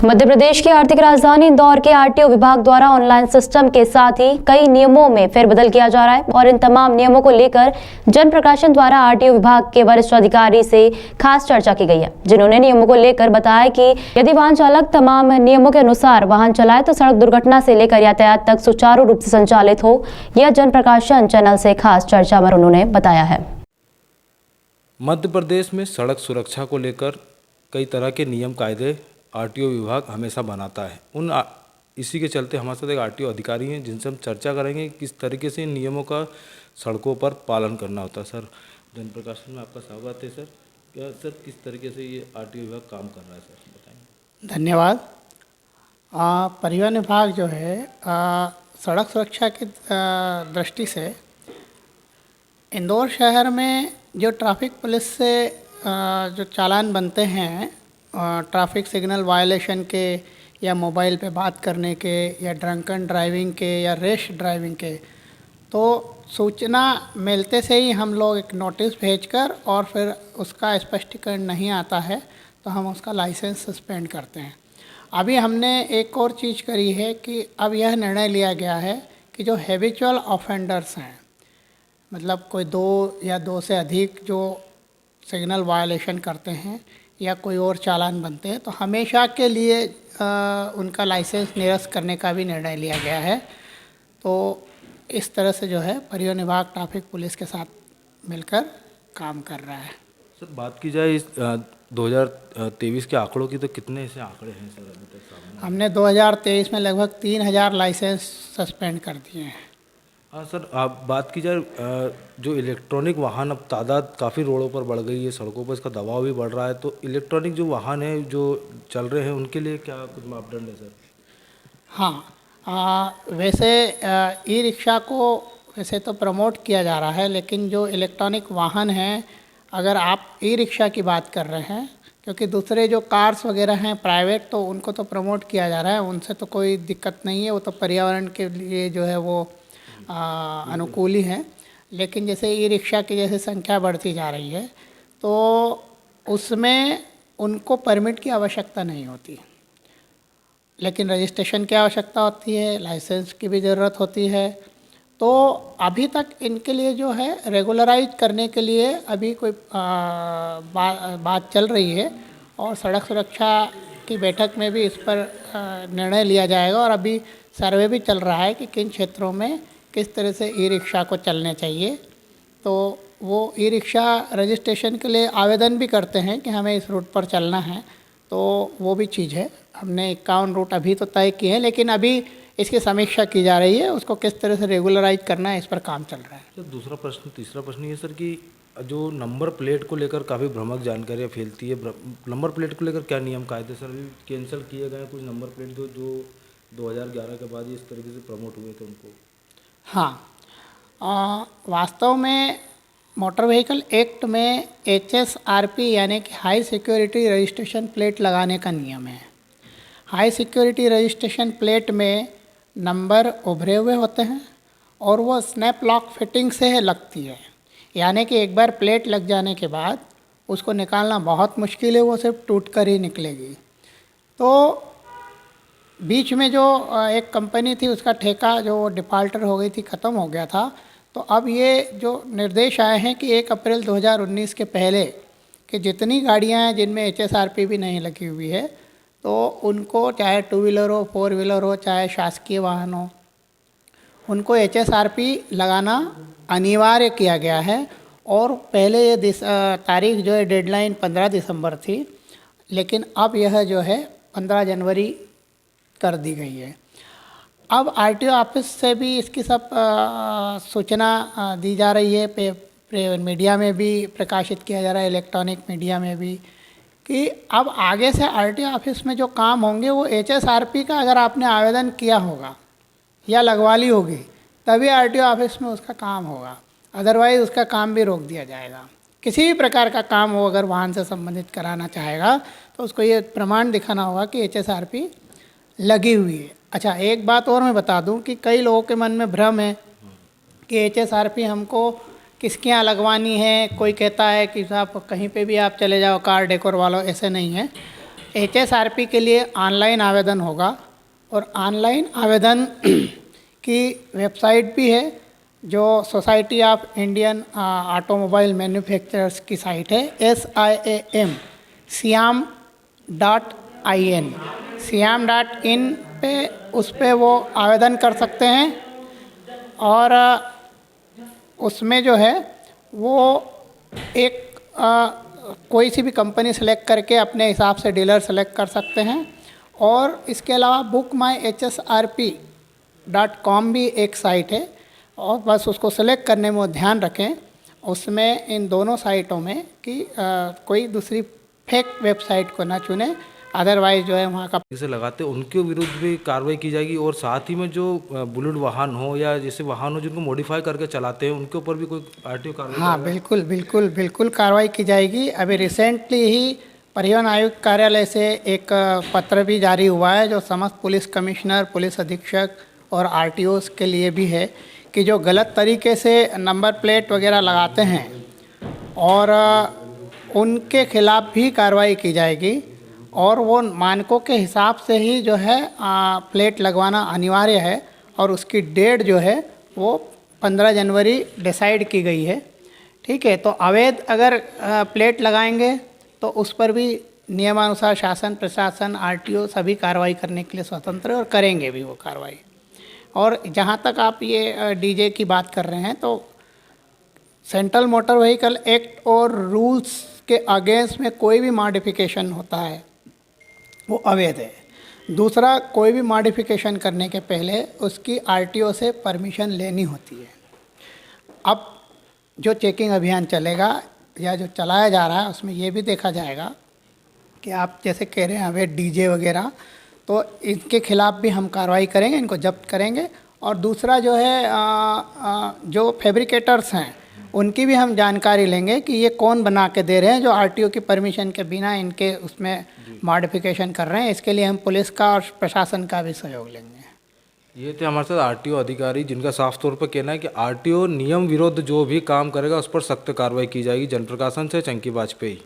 मध्य प्रदेश की आर्थिक राजधानी इंदौर के आरटीओ विभाग द्वारा ऑनलाइन सिस्टम के साथ ही कई नियमों में फेरबदल किया जा रहा है और इन तमाम नियमों को लेकर जन प्रकाशन द्वारा आरटीओ विभाग के वरिष्ठ अधिकारी से खास चर्चा की गई है, जिन्होंने नियमों को लेकर बताया कि यदि वाहन चालक तमाम नियमों के अनुसार वाहन चलाए तो सड़क दुर्घटना से लेकर यातायात तक सुचारू रूप से संचालित हो। यह जन प्रकाशन चैनल से खास चर्चा में उन्होंने बताया है। मध्य प्रदेश में सड़क सुरक्षा को लेकर कई तरह के नियम कायदे आरटीओ विभाग हमेशा बनाता है। इसी के चलते हमारे साथ एक आरटीओ अधिकारी हैं जिनसे हम चर्चा करेंगे किस तरीके से इन नियमों का सड़कों पर पालन करना होता है। सर, जन प्रकाशन में आपका स्वागत है। सर, किस तरीके से ये आरटीओ विभाग काम कर रहा है, सर बताएंगे। धन्यवाद। परिवहन विभाग जो है सड़क सुरक्षा की दृष्टि से इंदौर शहर में जो ट्रैफिक पुलिस से जो चालान बनते हैं ट्रैफिक सिग्नल वायलेशन के या मोबाइल पे बात करने के या ड्रंकन ड्राइविंग के या रेश ड्राइविंग के, तो सूचना मिलते से ही हम लोग एक नोटिस भेजकर और फिर उसका स्पष्टीकरण नहीं आता है तो हम उसका लाइसेंस सस्पेंड करते हैं। अभी हमने एक और चीज़ करी है कि अब यह निर्णय लिया गया है कि जो हैबिचुअल ऑफेंडर्स हैं, मतलब कोई 2 या 2 से अधिक जो सिग्नल वायलेशन करते हैं या कोई और चालान बनते हैं, तो हमेशा के लिए उनका लाइसेंस निरस्त करने का भी निर्णय लिया गया है। तो इस तरह से जो है परिवहन विभाग ट्रैफिक पुलिस के साथ मिलकर काम कर रहा है। सर, बात की जाए इस 2023 के आंकड़ों की, तो कितने ऐसे आंकड़े हैं सर अभी तक सामने? हमने 2023 में लगभग 3000 लाइसेंस सस्पेंड कर दिए हैं। हाँ सर, आप बात की जाए जो इलेक्ट्रॉनिक वाहन अब तादाद काफ़ी रोडों पर बढ़ गई है, सड़कों पर इसका दबाव भी बढ़ रहा है, तो इलेक्ट्रॉनिक जो वाहन है जो चल रहे हैं उनके लिए क्या कुछ मापदंड है सर? हाँ, वैसे ई रिक्शा को वैसे तो प्रमोट किया जा रहा है, लेकिन जो इलेक्ट्रॉनिक वाहन हैं, अगर आप ई रिक्शा की बात कर रहे हैं, क्योंकि दूसरे जो कार्स वगैरह हैं प्राइवेट, तो उनको तो प्रमोट किया जा रहा है, उनसे तो कोई दिक्कत नहीं है, वो तो पर्यावरण के लिए जो है वो अनुकूल ही हैं। लेकिन जैसे ई रिक्शा की जैसे संख्या बढ़ती जा रही है तो उसमें उनको परमिट की आवश्यकता नहीं होती, लेकिन रजिस्ट्रेशन की आवश्यकता होती है, लाइसेंस की भी ज़रूरत होती है। तो अभी तक इनके लिए जो है रेगुलराइज करने के लिए अभी कोई बात चल रही है और सड़क सुरक्षा की बैठक में भी इस पर निर्णय लिया जाएगा और अभी सर्वे भी चल रहा है कि किन क्षेत्रों में किस तरह से ई रिक्शा को चलने चाहिए। तो वो ई रिक्शा रजिस्ट्रेशन के लिए आवेदन भी करते हैं कि हमें इस रूट पर चलना है, तो वो भी चीज़ है। हमने 51 रूट अभी तो तय किए हैं, लेकिन अभी इसकी समीक्षा की जा रही है, उसको किस तरह से रेगुलराइज करना है इस पर काम चल रहा है। सर, तीसरा प्रश्न ये सर कि जो नंबर प्लेट को लेकर काफ़ी भ्रामक जानकारियाँ फैलती है, नंबर प्लेट को लेकर क्या नियम कायदे सर अभी कैंसिल किए गए कुछ नंबर प्लेट जो 2011 के बाद इस तरीके से प्रमोट हुए थे उनको? हाँ, वास्तव में मोटर व्हीकल एक्ट में HSRP यानी कि हाई सिक्योरिटी रजिस्ट्रेशन प्लेट लगाने का नियम है। हाई सिक्योरिटी रजिस्ट्रेशन प्लेट में नंबर उभरे हुए होते हैं और वो स्नैप लॉक फिटिंग से लगती है, यानी कि एक बार प्लेट लग जाने के बाद उसको निकालना बहुत मुश्किल है, वो सिर्फ टूट कर ही निकलेगी। तो बीच में जो एक कंपनी थी उसका ठेका जो डिफ़ॉल्टर हो गई थी, ख़त्म हो गया था। तो अब ये जो निर्देश आए हैं कि 1 अप्रैल 2019 के पहले कि जितनी गाड़ियां हैं जिनमें HSRP भी नहीं लगी हुई है, तो उनको चाहे 2 व्हीलर हो, 4 व्हीलर हो, चाहे शासकीय वाहन हो, उनको HSRP लगाना अनिवार्य किया गया है। और पहले ये तारीख जो है डेडलाइन 15 दिसंबर थी, लेकिन अब यह जो है 15 जनवरी कर दी गई है। अब आरटीओ ऑफिस से भी इसकी सब सूचना दी जा रही है, मीडिया में भी प्रकाशित किया जा रहा है, इलेक्ट्रॉनिक मीडिया में भी, कि अब आगे से आरटीओ ऑफिस में जो काम होंगे वो HSRP का अगर आपने आवेदन किया होगा या लगवा ली होगी तभी आरटीओ ऑफिस में उसका काम होगा, अदरवाइज़ उसका काम भी रोक दिया जाएगा। किसी भी प्रकार का काम हो अगर वाहन से संबंधित कराना चाहेगा तो उसको ये प्रमाण दिखाना होगा कि HSRP लगी हुई है। अच्छा, एक बात और मैं बता दूं कि कई लोगों के मन में भ्रम है कि HSRP हमको किसके यहाँ लगवानी है। कोई कहता है कि साहब कहीं पे भी आप चले जाओ, कार डेकोर वालों, ऐसे नहीं है। HSRP के लिए ऑनलाइन आवेदन होगा और ऑनलाइन आवेदन की वेबसाइट भी है जो society of Indian automobile manufacturers की साइट है siam.in siam.in पे उस पे वो आवेदन कर सकते हैं और उसमें जो है वो एक कोई सी भी कंपनी सेलेक्ट करके अपने हिसाब से डीलर सेलेक्ट कर सकते हैं और इसके अलावा bookmyhsrp.com भी एक साइट है और बस उसको सेलेक्ट करने में ध्यान रखें उसमें इन दोनों साइटों में कि कोई दूसरी फेक वेबसाइट को ना चुनें, अदरवाइज जो है वहाँ का जिसे लगाते हैं उनके विरुद्ध भी कार्रवाई की जाएगी और साथ ही में जो बुलेट वाहन हो या जैसे वाहन हो जिनको मॉडिफाई करके चलाते हैं उनके ऊपर भी कोई आरटीओ कार्रवाई? हाँ बिल्कुल बिल्कुल बिल्कुल कार्रवाई की जाएगी। अभी रिसेंटली ही परिवहन आयुक्त कार्यालय से एक पत्र भी जारी हुआ है जो समस्त पुलिस कमिश्नर, पुलिस अधीक्षक और आरटीओस के लिए भी है कि जो गलत तरीके से नंबर प्लेट वगैरह लगाते हैं और उनके खिलाफ़ भी कार्रवाई की जाएगी और वो मानकों के हिसाब से ही जो है प्लेट लगवाना अनिवार्य है और उसकी डेट जो है वो 15 जनवरी डिसाइड की गई है। ठीक है, तो अवैध अगर प्लेट लगाएंगे तो उस पर भी नियमानुसार शासन प्रशासन आरटीओ सभी कार्रवाई करने के लिए स्वतंत्र है और करेंगे भी वो कार्रवाई। और जहाँ तक आप ये डीजे की बात कर रहे हैं तो सेंट्रल मोटर व्हीकल एक्ट और रूल्स के अगेंस्ट में कोई भी मॉडिफिकेशन होता है वो अवैध है। दूसरा, कोई भी मॉडिफिकेशन करने के पहले उसकी आरटीओ से परमिशन लेनी होती है। अब जो चेकिंग अभियान चलेगा या जो चलाया जा रहा है उसमें ये भी देखा जाएगा कि आप जैसे कह रहे हैं अवैध डीजे वगैरह, तो इनके खिलाफ़ भी हम कार्रवाई करेंगे, इनको जब्त करेंगे। और दूसरा जो है जो फैब्रिकेटर्स हैं उनकी भी हम जानकारी लेंगे कि ये कौन बना के दे रहे हैं जो आरटीओ की परमिशन के बिना इनके उसमें मॉडिफिकेशन कर रहे हैं। इसके लिए हम पुलिस का और प्रशासन का भी सहयोग लेंगे। ये थे हमारे साथ आरटीओ अधिकारी जिनका साफ तौर पर कहना है कि आरटीओ नियम विरुद्ध जो भी काम करेगा उस पर सख्त कार्रवाई की जाएगी। जनप्रकाशन से चंकी वाजपेयी।